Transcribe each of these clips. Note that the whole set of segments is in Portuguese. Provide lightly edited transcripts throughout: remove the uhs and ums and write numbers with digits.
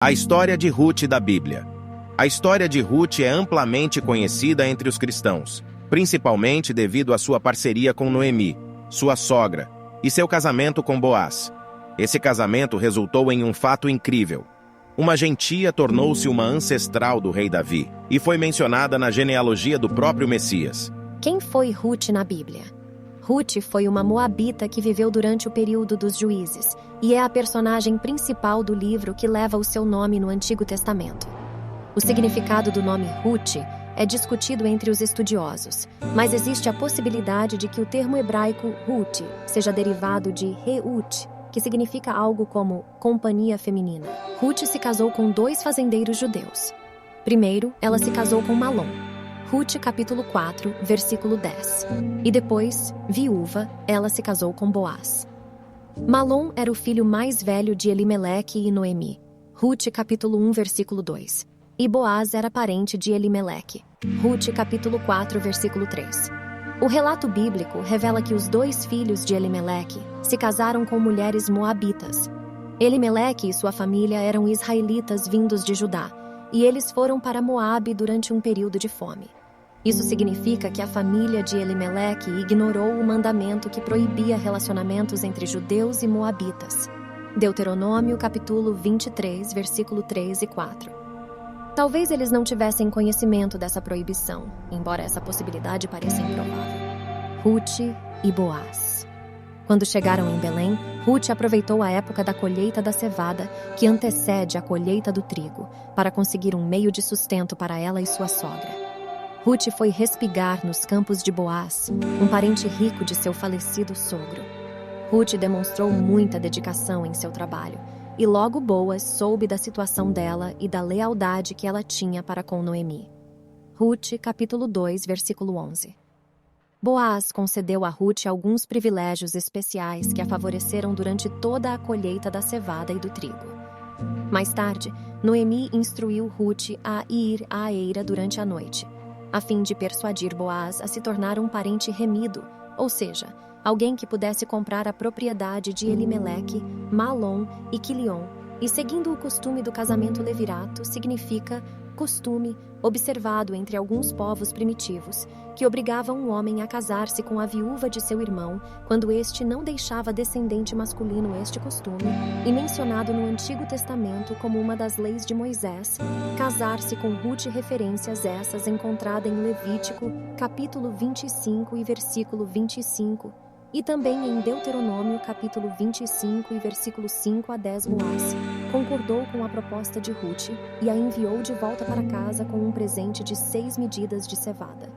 A história de Ruth da Bíblia. A história de Ruth é amplamente conhecida entre os cristãos, principalmente devido à sua parceria com Noemi, sua sogra, e seu casamento com Boaz. Esse casamento resultou em um fato incrível. Uma gentia tornou-se uma ancestral do rei Davi e foi mencionada na genealogia do próprio Messias. Quem foi Ruth na Bíblia? Ruth foi uma moabita que viveu durante o período dos juízes e é a personagem principal do livro que leva o seu nome no Antigo Testamento. O significado do nome Ruth é discutido entre os estudiosos, mas existe a possibilidade de que o termo hebraico Ruth seja derivado de Reut, que significa algo como companhia feminina. Ruth se casou com 2 fazendeiros judeus. Primeiro, ela se casou com Malom. Ruth capítulo 4, versículo 10. E depois, viúva, ela se casou com Boaz. Malom era o filho mais velho de Elimeleque e Noemi. Ruth capítulo 1, versículo 2. E Boaz era parente de Elimeleque. Ruth capítulo 4, versículo 3. O relato bíblico revela que os 2 filhos de Elimeleque se casaram com mulheres moabitas. Elimeleque e sua família eram israelitas vindos de Judá, e eles foram para Moabe durante um período de fome. Isso significa que a família de Elimeleque ignorou o mandamento que proibia relacionamentos entre judeus e moabitas. Deuteronômio capítulo 23, versículo 3 e 4. Talvez eles não tivessem conhecimento dessa proibição, embora essa possibilidade pareça improvável. Ruth e Boaz. Quando chegaram em Belém, Ruth aproveitou a época da colheita da cevada, que antecede a colheita do trigo, para conseguir um meio de sustento para ela e sua sogra. Ruth foi respigar nos campos de Boaz, um parente rico de seu falecido sogro. Ruth demonstrou muita dedicação em seu trabalho, e logo Boaz soube da situação dela e da lealdade que ela tinha para com Noemi. Ruth, capítulo 2, versículo 11. Boaz concedeu a Ruth alguns privilégios especiais que a favoreceram durante toda a colheita da cevada e do trigo. Mais tarde, Noemi instruiu Ruth a ir à eira durante a noite, a fim de persuadir Boaz a se tornar um parente remido, ou seja, alguém que pudesse comprar a propriedade de Elimeleque, Malom e Quilion, e seguindo o costume do casamento levirato, significa costume observado entre alguns povos primitivos, que obrigava um homem a casar-se com a viúva de seu irmão quando este não deixava descendente masculino este costume, e mencionado no Antigo Testamento como uma das leis de Moisés, casar-se com Ruth, referências essas encontradas em Levítico, capítulo 25 e versículo 25, e também em Deuteronômio, capítulo 25 e versículo 5 a 10. Boaz concordou com a proposta de Ruth e a enviou de volta para casa com um presente de 6 medidas de cevada.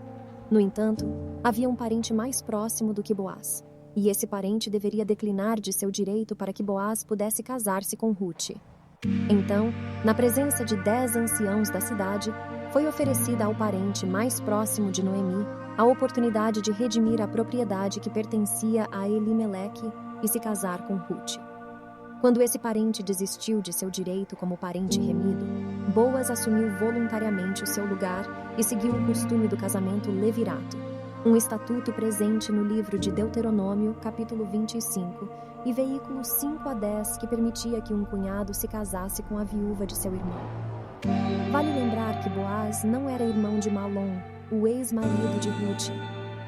No entanto, havia um parente mais próximo do que Boaz, e esse parente deveria declinar de seu direito para que Boaz pudesse casar-se com Ruth. Então, na presença de 10 anciãos da cidade, foi oferecida ao parente mais próximo de Noemi a oportunidade de redimir a propriedade que pertencia a Elimeleque e se casar com Ruth. Quando esse parente desistiu de seu direito como parente remido, Boaz assumiu voluntariamente o seu lugar e seguiu o costume do casamento levirato, um estatuto presente no livro de Deuteronômio, capítulo 25, e veículos 5 a 10 que permitia que um cunhado se casasse com a viúva de seu irmão. Vale lembrar que Boaz não era irmão de Malom, o ex-marido de Ruth.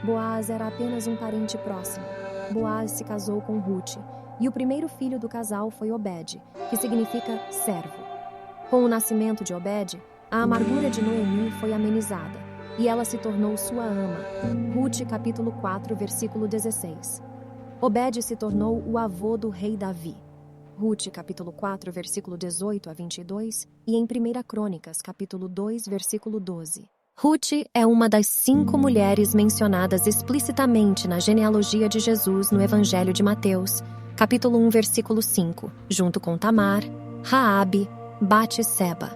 Boaz era apenas um parente próximo. Boaz se casou com Ruth, e o primeiro filho do casal foi Obed, que significa servo. Com o nascimento de Obed, a amargura de Noemi foi amenizada, e ela se tornou sua ama. Ruth, capítulo 4, versículo 16. Obed se tornou o avô do rei Davi. Ruth, capítulo 4, versículo 18 a 22, e em 1 Crônicas, capítulo 2, versículo 12. Ruth é uma das 5 mulheres mencionadas explicitamente na genealogia de Jesus no Evangelho de Mateus, capítulo 1, versículo 5, junto com Tamar, Raabe, Batseba.